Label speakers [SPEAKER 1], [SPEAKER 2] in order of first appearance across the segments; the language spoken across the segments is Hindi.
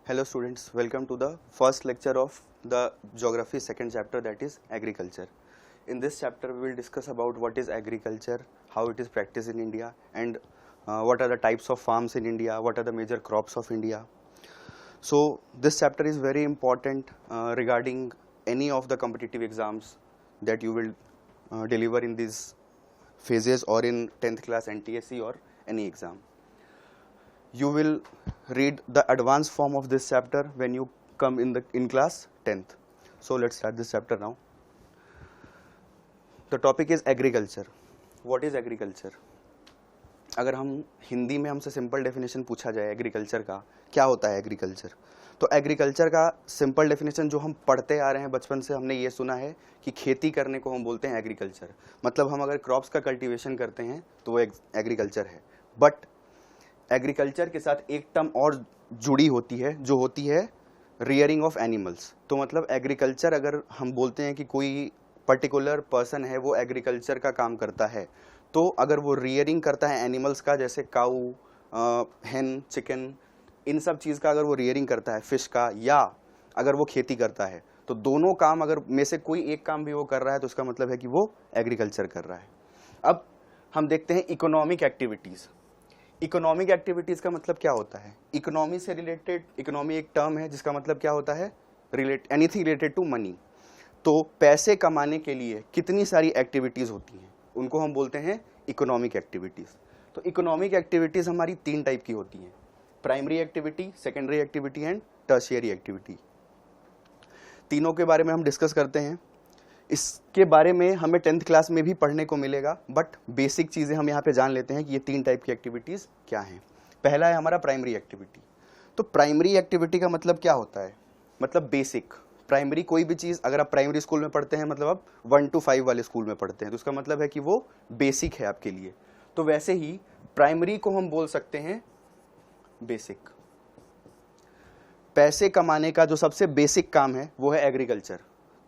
[SPEAKER 1] Hello students, welcome to the first lecture of the geography second chapter, that is agriculture. In this chapter we will discuss about what is agriculture, how it is practiced in India, and what are the types of farms in India, what are the major crops of India. So this chapter is very important regarding any of the competitive exams that you will deliver in these phases or in 10th class NTSC or any exam. You will read the advanced form of this chapter when you come in class 10th. So let's start this chapter now. The topic is agriculture. What is agriculture? अगर हम हिंदी में हमसे सिंपल डेफिनेशन पूछा जाए एग्रीकल्चर का, क्या होता है एग्रीकल्चर, तो एग्रीकल्चर का सिंपल डेफिनेशन जो हम पढ़ते आ रहे हैं बचपन से, हमने ये सुना है कि खेती करने को हम बोलते हैं एग्रीकल्चर. मतलब हम अगर क्रॉप्स का कल्टीवेशन करते हैं तो वो एग्रीकल्चर है. बट एग्रीकल्चर के साथ एक टर्म और जुड़ी होती है जो होती है रियरिंग ऑफ एनिमल्स. तो मतलब एग्रीकल्चर अगर हम बोलते हैं कि कोई पर्टिकुलर पर्सन है वो एग्रीकल्चर का काम करता है, तो अगर वो रियरिंग करता है एनिमल्स का, जैसे काऊ, हेन, चिकन, इन सब चीज़ का अगर वो रियरिंग करता है, फिश का, या अगर वो खेती करता है, तो दोनों काम अगर में से कोई एक काम भी वो कर रहा है तो उसका मतलब है कि वो एग्रीकल्चर कर रहा है. अब हम देखते हैं इकोनॉमिक एक्टिविटीज़. इकोनॉमिक एक्टिविटीज़ का मतलब क्या होता है? इकोनॉमी से रिलेटेड, इकोनॉमी एक टर्म है जिसका मतलब क्या होता है, एनीथिंग रिलेटेड टू मनी. तो पैसे कमाने के लिए कितनी सारी एक्टिविटीज़ होती हैं उनको हम बोलते हैं इकोनॉमिक एक्टिविटीज़. तो इकोनॉमिक एक्टिविटीज़ हमारी तीन टाइप की होती हैं: primary activity, secondary activity and tertiary activity. तीनों के बारे में हम डिस्कस करते हैं. इसके बारे में हमें 10th क्लास में भी पढ़ने को मिलेगा, बट बेसिक चीज़ें हम यहाँ पे जान लेते हैं कि ये तीन टाइप की एक्टिविटीज़ क्या हैं. पहला है हमारा प्राइमरी एक्टिविटी. तो प्राइमरी एक्टिविटी का मतलब क्या होता है? मतलब बेसिक. प्राइमरी कोई भी चीज़, अगर आप प्राइमरी स्कूल में पढ़ते हैं मतलब आप 1 to 5 वाले स्कूल में पढ़ते हैं, तो उसका मतलब है कि वो बेसिक है आपके लिए. तो वैसे ही प्राइमरी को हम बोल सकते हैं बेसिक. पैसे कमाने का जो सबसे बेसिक काम है वो है एग्रीकल्चर.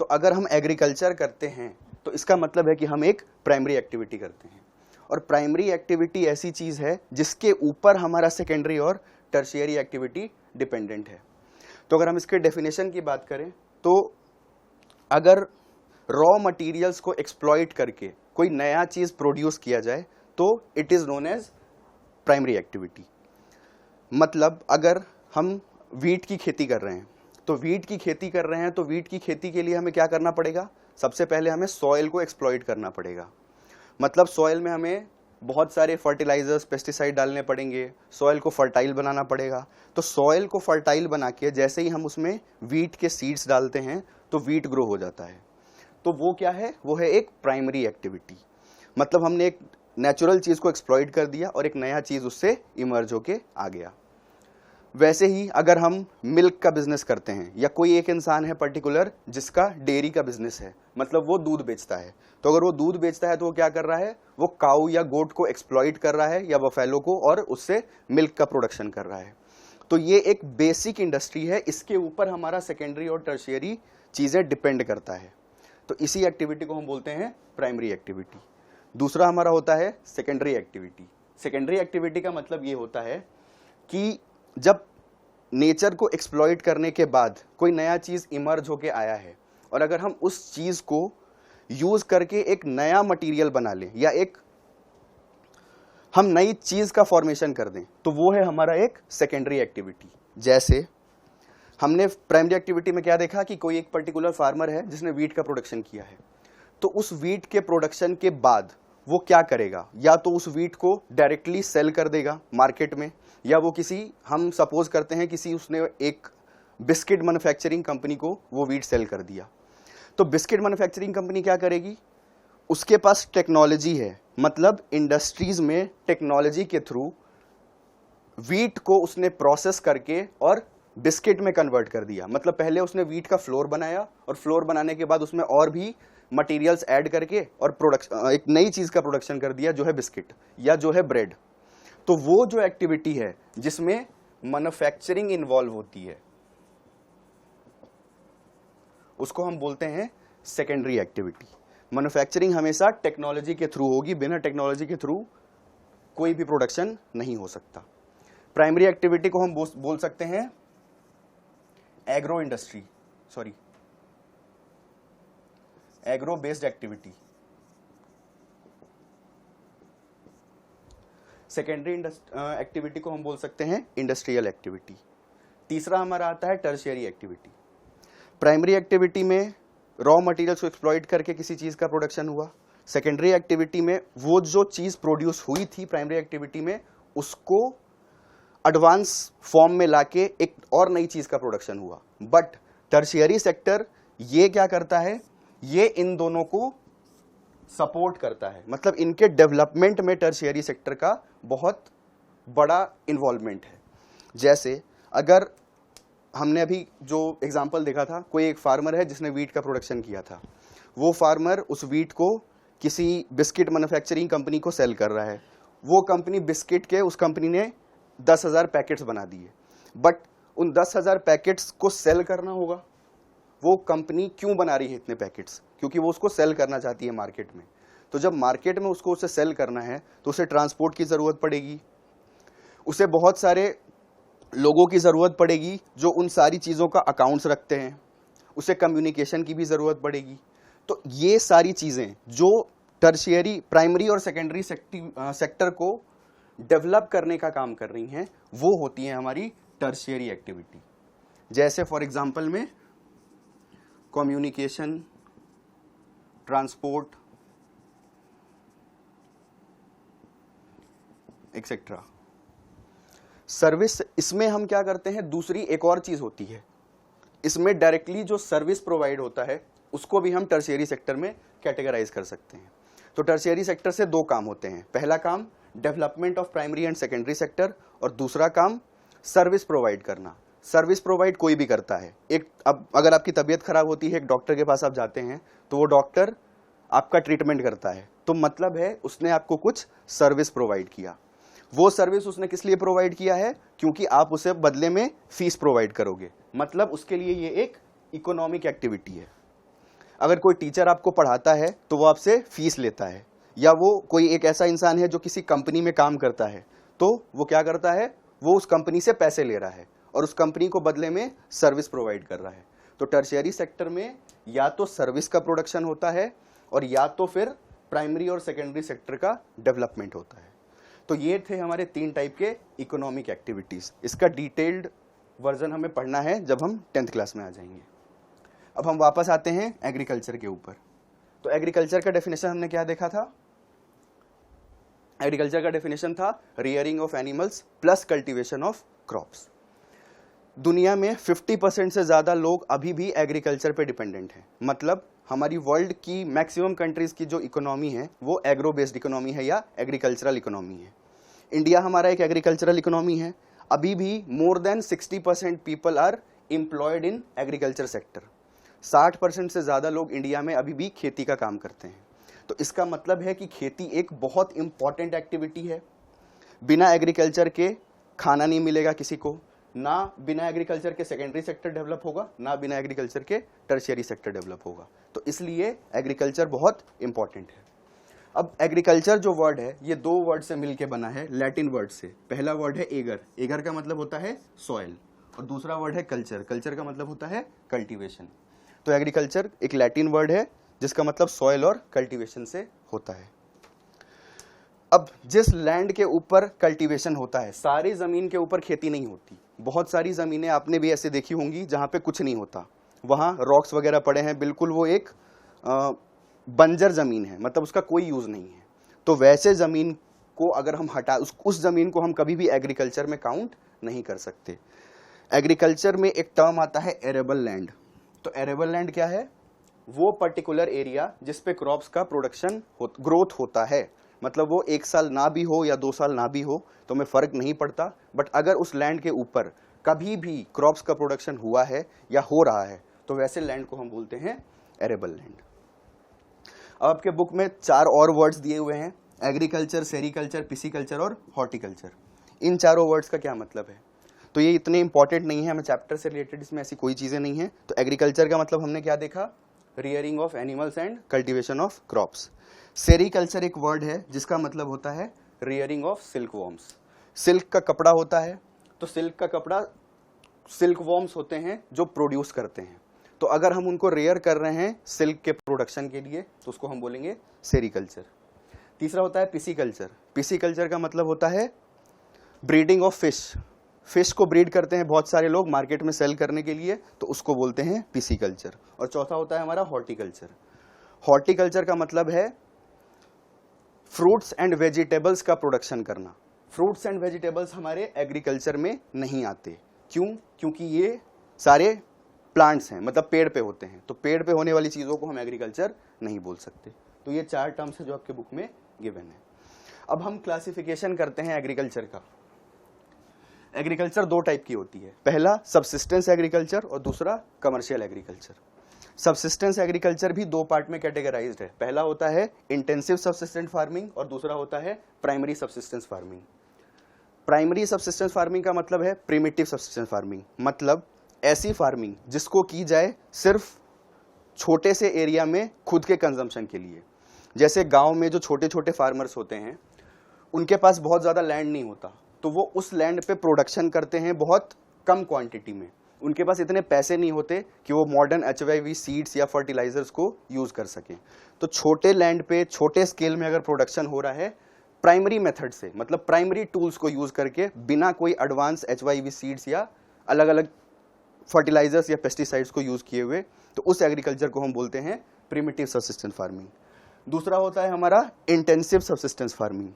[SPEAKER 1] तो अगर हम एग्रीकल्चर करते हैं तो इसका मतलब है कि हम एक प्राइमरी एक्टिविटी करते हैं. और प्राइमरी एक्टिविटी ऐसी चीज़ है जिसके ऊपर हमारा सेकेंडरी और टर्शियरी एक्टिविटी डिपेंडेंट है. तो अगर हम इसके डेफिनेशन की बात करें तो अगर रॉ मटेरियल्स को एक्सप्लॉइट करके कोई नया चीज़ प्रोड्यूस किया जाए तो it is known as primary activity. मतलब अगर हम वीट की खेती कर रहे हैं तो वीट की खेती कर रहे हैं तो वीट की खेती के लिए हमें क्या करना पड़ेगा? सबसे पहले हमें सॉइल को एक्सप्लॉइट करना पड़ेगा. मतलब सॉइल में हमें बहुत सारे फर्टिलाइजर्स, पेस्टिसाइड डालने पड़ेंगे, सॉइल को फर्टाइल बनाना पड़ेगा. तो सॉइल को फर्टाइल बना के जैसे ही हम उसमें वीट के सीड्स डालते हैं तो वीट ग्रो हो जाता है. तो वो क्या है? वो है एक प्राइमरी एक्टिविटी. मतलब हमने एक नेचुरल चीज़ को एक्सप्लॉइट कर दिया और एक नया चीज़ उससे इमर्ज होके आ गया. वैसे ही अगर हम मिल्क का बिजनेस करते हैं, या कोई एक इंसान है पर्टिकुलर जिसका डेयरी का बिजनेस है, मतलब वो दूध बेचता है, तो अगर वो दूध बेचता है तो वो क्या कर रहा है? वो काऊ या गोट को एक्सप्लॉइट कर रहा है या बफेलो को, और उससे मिल्क का प्रोडक्शन कर रहा है. तो ये एक बेसिक इंडस्ट्री है, इसके ऊपर हमारा सेकेंडरी और टर्शियरी चीज़ें डिपेंड करता है. तो इसी एक्टिविटी को हम बोलते हैं प्राइमरी एक्टिविटी. दूसरा हमारा होता है सेकेंडरी एक्टिविटी. सेकेंडरी एक्टिविटी का मतलब ये होता है कि जब नेचर को एक्सप्लॉइट करने के बाद कोई नया चीज़ इमर्ज होके आया है, और अगर हम उस चीज़ को यूज़ करके एक नया मटेरियल बना लें या एक हम नई चीज़ का फॉर्मेशन कर दें, तो वो है हमारा एक सेकेंडरी एक्टिविटी. जैसे हमने प्राइमरी एक्टिविटी में क्या देखा कि कोई एक पर्टिकुलर फार्मर है जिसने वीट का प्रोडक्शन किया है, तो उस वीट के प्रोडक्शन के बाद वो क्या करेगा? या तो उस वीट को डायरेक्टली सेल कर देगा मार्केट में, या वो किसी, हम सपोज करते हैं किसी, उसने एक बिस्किट मैन्युफैक्चरिंग कंपनी को वो वीट सेल कर दिया. तो बिस्किट मैन्युफैक्चरिंग कंपनी क्या करेगी? उसके पास टेक्नोलॉजी है, मतलब इंडस्ट्रीज में टेक्नोलॉजी के थ्रू वीट को उसने प्रोसेस करके और बिस्किट में कन्वर्ट कर दिया. मतलब पहले उसने वीट का फ्लोर बनाया, और फ्लोर बनाने के बाद उसमें और भी मटेरियल्स ऐड करके और प्रोडक्शन, एक नई चीज़ का प्रोडक्शन कर दिया जो है बिस्किट या जो है ब्रेड. तो वो जो एक्टिविटी है जिसमें मैन्युफैक्चरिंग इन्वॉल्व होती है उसको हम बोलते हैं सेकेंडरी एक्टिविटी. मैन्युफैक्चरिंग हमेशा टेक्नोलॉजी के थ्रू होगी, बिना टेक्नोलॉजी के थ्रू कोई भी प्रोडक्शन नहीं हो सकता. प्राइमरी एक्टिविटी को हम बोल सकते हैं agro industry, sorry agro based activity. Secondary activity को हम बोल सकते हैं इंडस्ट्रियल एक्टिविटी। तीसरा हमारा आता है टर्शियरी एक्टिविटी। प्राइमरी एक्टिविटी में रॉ मटेरियल्स को एक्सप्लॉइट करके किसी चीज का प्रोडक्शन हुआ। सेकेंडरी एक्टिविटी में वो जो चीज प्रोड्यूस हुई थी प्राइमरी एक्टिविटी में उसको एडवांस फॉर्म में लाके एक और नई चीज का प्रोडक्शन हुआ। बट टर्शियरी सेक्टर ये क्या करता है, ये इन दोनों को सपोर्ट करता है, मतलब इनके डेवलपमेंट में टर्शियरी सेक्टर का बहुत बड़ा इन्वॉल्वमेंट है। जैसे अगर हमने अभी जो एग्जांपल देखा था, कोई एक फार्मर है जिसने वीट का प्रोडक्शन किया था, वो फार्मर उस वीट को किसी बिस्किट मैन्युफैक्चरिंग कंपनी को सेल कर रहा है। वो कंपनी बिस्किट के, उस कंपनी ने 10,000 पैकेट्स बना दिए, बट उन 10,000 पैकेट्स को सेल करना होगा। वो कंपनी क्यों बना रही है इतने पैकेट्स? क्योंकि वो उसको सेल करना चाहती है मार्केट में। तो जब मार्केट में उसको उसे सेल करना है तो उसे ट्रांसपोर्ट की ज़रूरत पड़ेगी, उसे बहुत सारे लोगों की ज़रूरत पड़ेगी जो उन सारी चीज़ों का अकाउंट्स रखते हैं, उसे कम्युनिकेशन की भी ज़रूरत पड़ेगी। तो ये सारी चीज़ें जो टर्शियरी, प्राइमरी और सेकेंडरी सेक्टर को डेवलप करने का काम कर रही हैं, वो होती हैं हमारी टर्शियरी एक्टिविटी। जैसे फॉर एग्जांपल में कम्युनिकेशन, ट्रांसपोर्ट एक्सेट्रा। सर्विस, इसमें हम क्या करते हैं, दूसरी एक और चीज होती है, इसमें डायरेक्टली जो सर्विस प्रोवाइड होता है उसको भी हम टर्शियरी सेक्टर में कैटेगराइज कर सकते हैं। तो टर्शियरी सेक्टर से दो काम होते हैं, पहला काम development of primary and secondary sector, और दूसरा काम सर्विस प्रोवाइड करना। सर्विस प्रोवाइड कोई भी करता है। एक, अब अगर आपकी तबीयत खराब होती है, एक डॉक्टर के पास आप जाते हैं, तो वो डॉक्टर आपका ट्रीटमेंट करता है, तो मतलब है उसने आपको कुछ सर्विस प्रोवाइड किया। वो सर्विस उसने किस लिए प्रोवाइड किया है? क्योंकि आप उसे बदले में फीस प्रोवाइड करोगे, मतलब उसके लिए ये एक इकोनॉमिक एक्टिविटी है। अगर कोई टीचर आपको पढ़ाता है तो वो आपसे फीस लेता है, या वो कोई एक ऐसा इंसान है जो किसी कंपनी में काम करता है, तो वो क्या करता है, वो उस कंपनी से पैसे ले रहा है और उस कंपनी को बदले में सर्विस प्रोवाइड कर रहा है। तो टर्शियरी सेक्टर में या तो सर्विस का प्रोडक्शन होता है और या तो फिर प्राइमरी और सेकेंडरी सेक्टर का डेवलपमेंट होता है। तो ये थे हमारे 3 टाइप के इकोनॉमिक एक्टिविटीज। इसका डिटेल्ड वर्जन हमें पढ़ना है जब हम 10th क्लास में आ जाएंगे। अब हम वापस आते हैं एग्रीकल्चर के ऊपर। तो एग्रीकल्चर का डेफिनेशन हमने क्या देखा था? एग्रीकल्चर का डेफिनेशन था rearing of animals plus cultivation of crops. दुनिया में 50% से ज्यादा लोग अभी भी एग्रीकल्चर पे डिपेंडेंट हैं। मतलब हमारी वर्ल्ड की मैक्सिमम कंट्रीज की जो इकोनॉमी है वो एग्रो बेस्ड इकोनॉमी है या एग्रीकल्चरल इकोनॉमी है। इंडिया हमारा एक एग्रीकल्चरल इकोनॉमी है। अभी भी more than 60% people are employed in agriculture sector. 60% से ज्यादा लोग इंडिया में अभी भी खेती का काम करते हैं। तो इसका मतलब है कि खेती एक बहुत इंपॉर्टेंट एक्टिविटी है। बिना एग्रीकल्चर के खाना नहीं मिलेगा किसी को, ना बिना एग्रीकल्चर के सेकेंडरी सेक्टर डेवलप होगा, ना बिना एग्रीकल्चर के टर्शियरी सेक्टर डेवलप होगा। तो इसलिए एग्रीकल्चर बहुत इंपॉर्टेंट है। अब एग्रीकल्चर जो वर्ड है ये 2 वर्ड से मिलकर बना है, लैटिन वर्ड से। पहला वर्ड है एगर, एगर का मतलब होता है सॉइल, और दूसरा वर्ड है कल्चर, कल्चर का मतलब होता है कल्टीवेशन। तो एग्रीकल्चर एक लैटिन वर्ड है जिसका मतलब सॉइल और कल्टीवेशन से होता है। अब जिस लैंड के ऊपर कल्टीवेशन होता है, सारी जमीन के ऊपर खेती नहीं होती। बहुत सारी जमीनें आपने भी ऐसे देखी होंगी जहां पे कुछ नहीं होता, वहां रॉक्स वगैरह पड़े हैं, बिल्कुल वो एक बंजर जमीन है, मतलब उसका कोई यूज नहीं है। तो वैसे जमीन को अगर हम हटा, उस जमीन को हम कभी भी एग्रीकल्चर में काउंट नहीं कर सकते। एग्रीकल्चर में एक टर्म आता है एरेबल लैंड। तो एरेबल लैंड क्या है? वो पर्टिकुलर एरिया जिस पे क्रॉप्स का प्रोडक्शन ग्रोथ होता है। मतलब वो 1 साल ना भी हो या 2 साल ना भी हो तो हमें फर्क नहीं पड़ता, बट अगर उस लैंड के ऊपर कभी भी क्रॉप्स का प्रोडक्शन हुआ है या हो रहा है तो वैसे लैंड को हम बोलते हैं एरेबल लैंड। अब आपके बुक में 4 और वर्ड्स दिए हुए हैं, एग्रीकल्चर, सेरिकल्चर, पिसिकल्चर और हॉर्टिकल्चर। इन चारों वर्ड्स का क्या मतलब है? तो ये इतने इंपॉर्टेंट नहीं है, हमें चैप्टर से रिलेटेड इसमें ऐसी कोई चीजें नहीं है। तो एग्रीकल्चर का मतलब हमने क्या देखा? Rearing of animals and cultivation of crops. Sericulture एक वर्ड है जिसका मतलब होता है rearing of silk worms. Silk का कपड़ा होता है, तो सिल्क का कपड़ा सिल्क वॉर्म्स होते हैं जो प्रोड्यूस करते हैं। तो अगर हम उनको रेयर कर रहे हैं सिल्क के प्रोडक्शन के लिए तो उसको हम बोलेंगे सेरीकल्चर। तीसरा होता है पिसीकल्चर। पिसीकल्चर का मतलब होता है ब्रीडिंग ऑफ फिश। फिश को ब्रीड करते हैं बहुत सारे लोग मार्केट में सेल करने के लिए, तो उसको बोलते हैं पिसीकल्चर। और चौथा होता है हमारा हॉर्टिकल्चर। हॉर्टिकल्चर का मतलब है फ्रूट्स एंड वेजिटेबल्स का प्रोडक्शन करना। फ्रूट्स एंड वेजिटेबल्स हमारे एग्रीकल्चर में नहीं आते। क्यों? क्योंकि ये सारे प्लांट्स हैं, मतलब पेड़ पे होते हैं, तो पेड़ पे होने वाली चीज़ों को हम एग्रीकल्चर नहीं बोल सकते। तो ये 4 टर्म्स है जो आपके बुक में गिवन है। अब हम क्लासिफिकेशन करते हैं एग्रीकल्चर का। एग्रीकल्चर 2 टाइप की होती है, पहला सबसिस्टेंस एग्रीकल्चर और दूसरा कमर्शियल एग्रीकल्चर। सबसिस्टेंस एग्रीकल्चर भी 2 पार्ट में कैटेगराइज्ड है। पहला होता है इंटेंसिव सबसिस्टेंट फार्मिंग और दूसरा होता है primary subsistence farming. Primary subsistence farming का मतलब है प्रिमिटिव सबसिस्टेंस फार्मिंग, मतलब ऐसी फार्मिंग जिसको की जाए सिर्फ छोटे से एरिया में खुद के कंजम्पशन के लिए। जैसे गांव में जो छोटे छोटे फार्मर्स होते हैं उनके पास बहुत ज़्यादा लैंड नहीं होता, तो वो उस लैंड पे प्रोडक्शन करते हैं बहुत कम क्वांटिटी में। उनके पास इतने पैसे नहीं होते कि वो मॉडर्न HYV सीड्स या फर्टिलाइजर्स को यूज़ कर सकें। तो छोटे लैंड पे छोटे स्केल में अगर प्रोडक्शन हो रहा है प्राइमरी मेथड से, मतलब प्राइमरी टूल्स को यूज़ करके, बिना कोई एडवांस HYV सीड्स या अलग अलग फर्टिलाइजर्स या पेस्टिसाइड्स को यूज़ किए हुए, तो उस एग्रीकल्चर को हम बोलते हैं प्रिमिटिव सबसिस्टेंस फार्मिंग। दूसरा होता है हमारा intensive subsistence farming.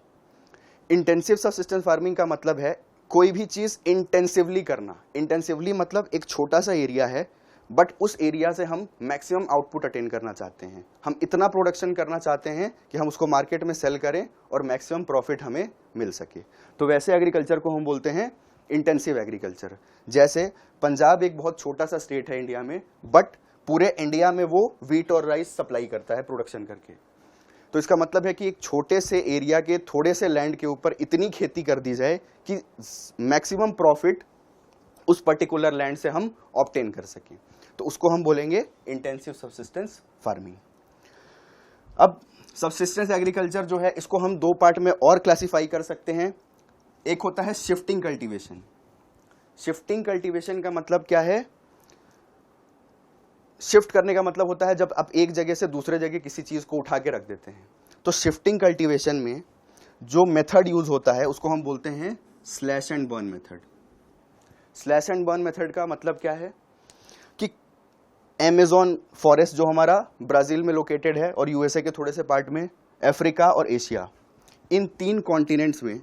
[SPEAKER 1] Intensive subsistence farming का मतलब है कोई भी चीज़ इंटेंसिवली करना। इंटेंसिवली मतलब एक छोटा सा एरिया है बट उस एरिया से हम मैक्सिमम आउटपुट अटेन करना चाहते हैं। हम इतना प्रोडक्शन करना चाहते हैं कि हम उसको मार्केट में सेल करें और मैक्सिमम प्रॉफिट हमें मिल सके। तो वैसे एग्रीकल्चर को हम बोलते हैं इंटेंसिव एग्रीकल्चर। जैसे पंजाब एक बहुत छोटा सा स्टेट है इंडिया में, बट पूरे इंडिया में वो व्हीट और राइस सप्लाई करता है प्रोडक्शन करके। तो इसका मतलब है कि एक छोटे से एरिया के थोड़े से लैंड के ऊपर इतनी खेती कर दी जाए कि मैक्सिमम प्रॉफिट उस पर्टिकुलर लैंड से हम ऑब्टेन कर सकें, तो उसको हम बोलेंगे इंटेंसिव सबसिस्टेंस फार्मिंग। अब सबसिस्टेंस एग्रीकल्चर जो है इसको हम 2 पार्ट में और क्लासिफाई कर सकते हैं। एक होता है शिफ्टिंग कल्टीवेशन। शिफ्टिंग कल्टीवेशन का मतलब क्या है? शिफ्ट करने का मतलब होता है जब आप एक जगह से दूसरे जगह किसी चीज को उठा के रख देते हैं। तो शिफ्टिंग कल्टीवेशन में जो मेथड यूज होता है उसको हम बोलते हैं slash and burn method. Slash and burn method का मतलब क्या है कि अमेज़न फॉरेस्ट जो हमारा ब्राजील में लोकेटेड है और यूएसए के थोड़े से पार्ट में, अफ्रीका और एशिया, इन 3 कॉन्टिनेंट्स में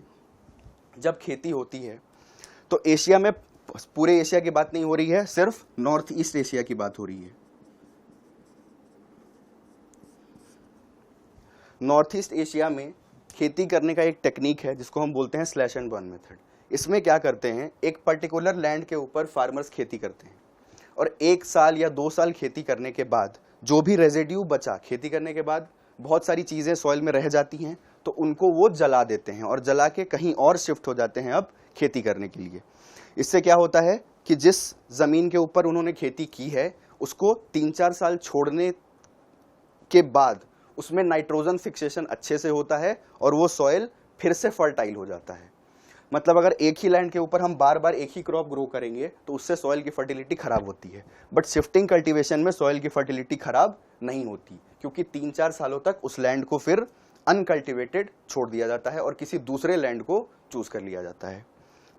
[SPEAKER 1] जब खेती होती है तो एशिया में, पूरे एशिया की बात नहीं हो रही है, सिर्फ नॉर्थ ईस्ट एशिया की बात हो रही है। नॉर्थ ईस्ट एशिया में खेती करने का एक टेक्निक है जिसको हम बोलते हैं स्लैश एंड बर्न मेथड। इसमें क्या करते हैं, एक पर्टिकुलर लैंड के ऊपर फार्मर्स खेती करते हैं और 1 साल या 2 साल खेती करने के बाद जो भी रेजिड्यू बचा, खेती करने के बाद बहुत सारी चीज़ें सॉइल में रह जाती हैं, तो उनको वो जला देते हैं और जला के कहीं और शिफ्ट हो जाते हैं अब खेती करने के लिए। इससे क्या होता है कि जिस ज़मीन के ऊपर उन्होंने खेती की है उसको 3-4 साल छोड़ने के बाद उसमें नाइट्रोजन फिक्सेशन अच्छे से होता है और वो सॉइल फिर से फर्टाइल हो जाता है। मतलब अगर एक ही लैंड के ऊपर हम बार बार एक ही क्रॉप ग्रो करेंगे तो उससे सॉइल की फर्टिलिटी खराब होती है, बट शिफ्टिंग कल्टीवेशन में सॉइल की फर्टिलिटी खराब नहीं होती, क्योंकि 3-4 सालों तक उस लैंड को फिर अनकल्टिवेटेड छोड़ दिया जाता है और किसी दूसरे लैंड को चूज कर लिया जाता है।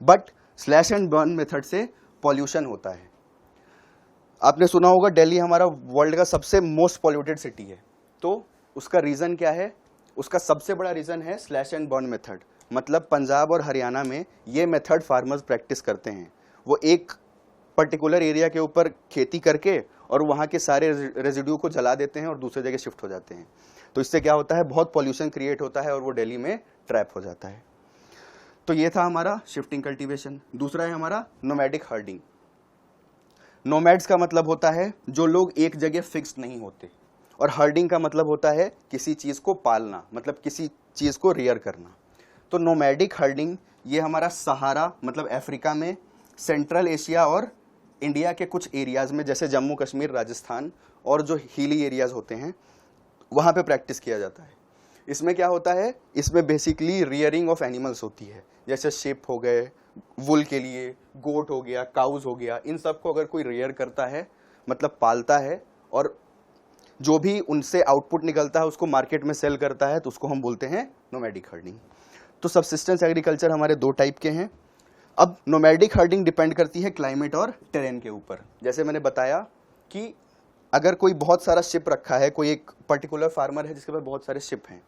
[SPEAKER 1] But slash and burn method से पॉल्यूशन होता है। आपने सुना होगा दिल्ली हमारा वर्ल्ड का सबसे मोस्ट पॉल्यूटेड सिटी है, तो उसका रीज़न क्या है? उसका सबसे बड़ा रीज़न है स्लैश एंड बर्न मेथड। मतलब पंजाब और हरियाणा में ये मेथड फार्मर्स प्रैक्टिस करते हैं। वो एक पर्टिकुलर एरिया के ऊपर खेती करके और वहाँ के सारे रेजिड्यू को जला देते हैं और दूसरे जगह शिफ्ट हो जाते हैं। तो इससे क्या होता है, बहुत पॉल्यूशन क्रिएट होता है और वो दिल्ली में ट्रैप हो जाता है। तो ये था हमारा शिफ्टिंग कल्टीवेशन। दूसरा है हमारा नोमैडिक हर्डिंग। नोमैड्स का मतलब होता है जो लोग एक जगह फिक्स्ड नहीं होते, और हर्डिंग का मतलब होता है किसी चीज़ को पालना, मतलब किसी चीज़ को रेयर करना। तो नोमैडिक हर्डिंग ये हमारा सहारा, मतलब अफ्रीका में, सेंट्रल एशिया और इंडिया के कुछ एरियाज़ में जैसे जम्मू कश्मीर, राजस्थान और जो हिली एरियाज़ होते हैं वहाँ पे प्रैक्टिस किया जाता है। इसमें क्या होता है, इसमें बेसिकली रियरिंग ऑफ एनिमल्स होती है, जैसे शिप हो गए, वुल के लिए, गोट हो गया, काउज हो गया, इन सब को अगर कोई रेयर करता है, मतलब पालता है, और जो भी उनसे आउटपुट निकलता है उसको मार्केट में सेल करता है, तो उसको हम बोलते हैं नोमैडिक हर्डिंग। तो सबसिस्टेंस एग्रीकल्चर हमारे दो टाइप के हैं। अब नोमैडिक हर्डिंग डिपेंड करती है क्लाइमेट और टेरेन के ऊपर। जैसे मैंने बताया कि अगर कोई बहुत सारा शिप रखा है, कोई एक पर्टिकुलर फार्मर है जिसके पास बहुत सारे शिप हैं,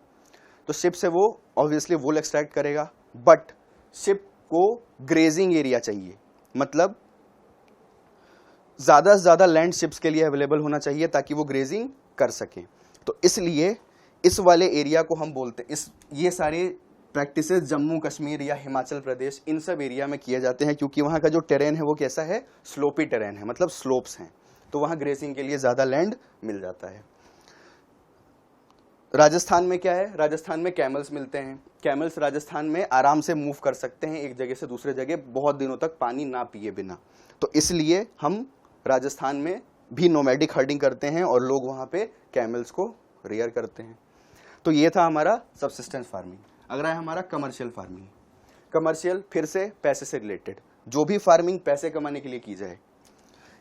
[SPEAKER 1] तो शिप से वो ऑब्वियसली वूल एक्सट्रैक्ट करेगा, बट शिप को ग्रेजिंग एरिया चाहिए, मतलब ज़्यादा से ज़्यादा लैंड शिप्स के लिए अवेलेबल होना चाहिए ताकि वो ग्रेजिंग कर सकें। तो इसलिए इस वाले एरिया को हम बोलते हैं, ये सारे प्रैक्टिसेस जम्मू कश्मीर या हिमाचल प्रदेश इन सब एरिया में किए जाते हैं, क्योंकि वहाँ का जो टेरेन है वो कैसा है, स्लोपी टेरेन है, मतलब स्लोप्स हैं, तो वहाँ ग्रेजिंग के लिए ज़्यादा लैंड मिल जाता है। राजस्थान में क्या है, राजस्थान में कैमल्स मिलते हैं। कैमल्स राजस्थान में आराम से मूव कर सकते हैं एक जगह से दूसरे जगह बहुत दिनों तक पानी ना पिए बिना, तो इसलिए हम राजस्थान में भी नोमैडिक हर्डिंग करते हैं और लोग वहाँ पे कैमल्स को रेयर करते हैं। तो ये था हमारा सबसिस्टेंस फार्मिंग। अगर है हमारा कमर्शियल फार्मिंग। कमर्शियल फिर से पैसे से रिलेटेड, जो भी फार्मिंग पैसे कमाने के लिए की जाए।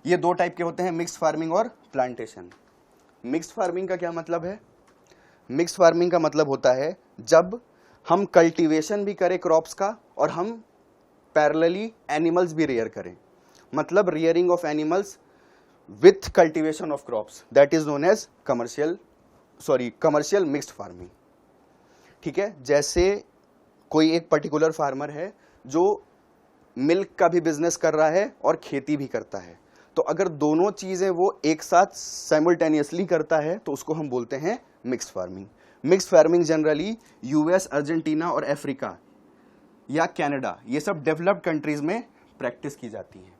[SPEAKER 1] ये दो टाइप के होते हैं, मिक्स्ड फार्मिंग और प्लांटेशन। मिक्स्ड फार्मिंग का क्या मतलब है? मिक्स्ड फार्मिंग का मतलब होता है जब हम कल्टीवेशन भी करें क्रॉप्स का और हम पैरेलली एनिमल्स भी रेयर करें, मतलब rearing of animals with cultivation of crops, that is known as commercial mixed farming. ठीक है, जैसे कोई एक पर्टिकुलर फार्मर है जो मिल्क का भी बिजनेस कर रहा है और खेती भी करता है, तो अगर दोनों चीजें वो एक साथ साइमल्टेनियसली करता है तो उसको हम बोलते हैं mixed farming. Mixed farming generally US, Argentina और अफ्रीका या कनाडा, ये सब डेवलप्ड कंट्रीज में प्रैक्टिस की जाती है।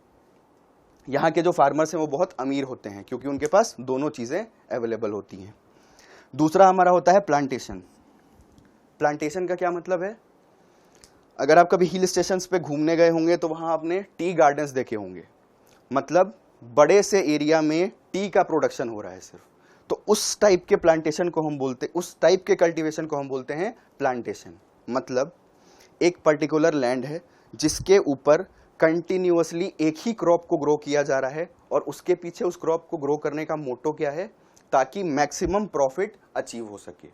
[SPEAKER 1] यहाँ के जो फार्मर्स हैं वो बहुत अमीर होते हैं क्योंकि उनके पास दोनों चीजें अवेलेबल होती हैं। दूसरा हमारा होता है प्लांटेशन। प्लांटेशन का क्या मतलब है? अगर आप कभी हिल स्टेशंस पे घूमने गए होंगे तो वहां आपने टी गार्डन्स देखे होंगे, मतलब बड़े से एरिया में टी का प्रोडक्शन हो रहा है सिर्फ, तो उस टाइप के प्लांटेशन को हम बोलते, उस टाइप के कल्टीवेशन को हम बोलते हैं प्लांटेशन। मतलब एक पर्टिकुलर लैंड है जिसके ऊपर कंटिन्यूअसली एक ही क्रॉप को ग्रो किया जा रहा है और उसके पीछे उस क्रॉप को ग्रो करने का मोटो क्या है, ताकि मैक्सिमम प्रॉफिट अचीव हो सके।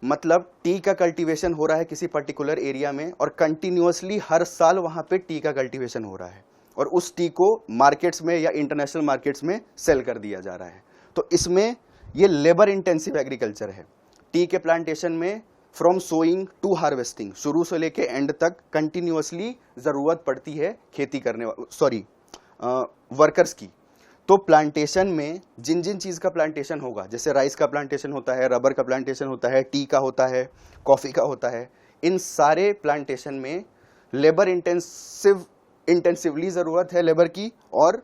[SPEAKER 1] मतलब टी का कल्टीवेशन हो रहा है किसी पर्टिकुलर एरिया में और कंटिन्यूअसली हर साल वहां पे टी का कल्टीवेशन हो रहा है और उस टी को मार्केट्स में या इंटरनेशनल मार्केट्स में सेल कर दिया जा रहा है। तो इसमें ये लेबर इंटेंसिव एग्रीकल्चर है। टी के प्लांटेशन में फ्रॉम सोइंग टू हार्वेस्टिंग, शुरू से लेके एंड तक कंटिन्यूअसली जरूरत पड़ती है खेती करने वर्कर्स की। तो प्लांटेशन में जिन जिन चीज़ का प्लांटेशन होगा, जैसे राइस का प्लांटेशन होता है, रबर का प्लांटेशन होता है, टी का होता है, कॉफ़ी का होता है, इन सारे प्लांटेशन में लेबर इंटेंसिवली ज़रूरत है लेबर की और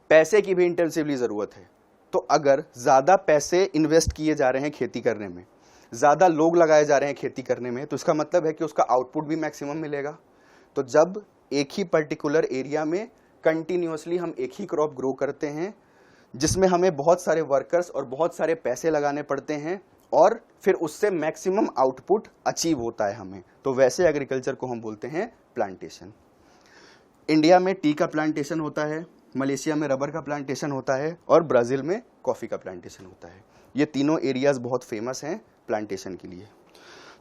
[SPEAKER 1] पैसे की भी इंटेंसिवली ज़रूरत है। तो अगर ज़्यादा पैसे इन्वेस्ट किए जा रहे हैं खेती करने में, ज़्यादा लोग लगाए जा रहे हैं खेती करने में, तो इसका मतलब है कि उसका आउटपुट भी मैक्सिमम मिलेगा। तो जब एक ही पर्टिकुलर एरिया में कंटिन्यूअसली हम एक ही क्रॉप ग्रो करते हैं जिसमें हमें बहुत सारे वर्कर्स और बहुत सारे पैसे लगाने पड़ते हैं और फिर उससे मैक्सिमम आउटपुट अचीव होता है हमें, तो वैसे एग्रीकल्चर को हम बोलते हैं प्लांटेशन। इंडिया में टी का प्लांटेशन होता है, मलेशिया में रबर का प्लांटेशन होता है और ब्राज़ील में कॉफ़ी का प्लांटेशन होता है। ये तीनों एरियाज़ बहुत फेमस हैं प्लांटेशन के लिए।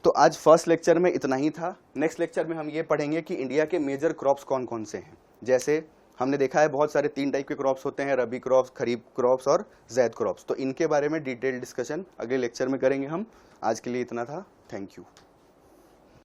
[SPEAKER 1] तो आज फर्स्ट लेक्चर में इतना ही था। नेक्स्ट लेक्चर में हम ये पढ़ेंगे कि इंडिया के मेजर क्रॉप्स कौन कौन से हैं। जैसे हमने देखा है बहुत सारे 3 टाइप के क्रॉप्स होते हैं, रबी क्रॉप्स, खरीफ क्रॉप्स और ज़ैद क्रॉप्स। तो इनके बारे में डिटेल डिस्कशन अगले लेक्चर में करेंगे हम। आज के लिए इतना था। Thank you.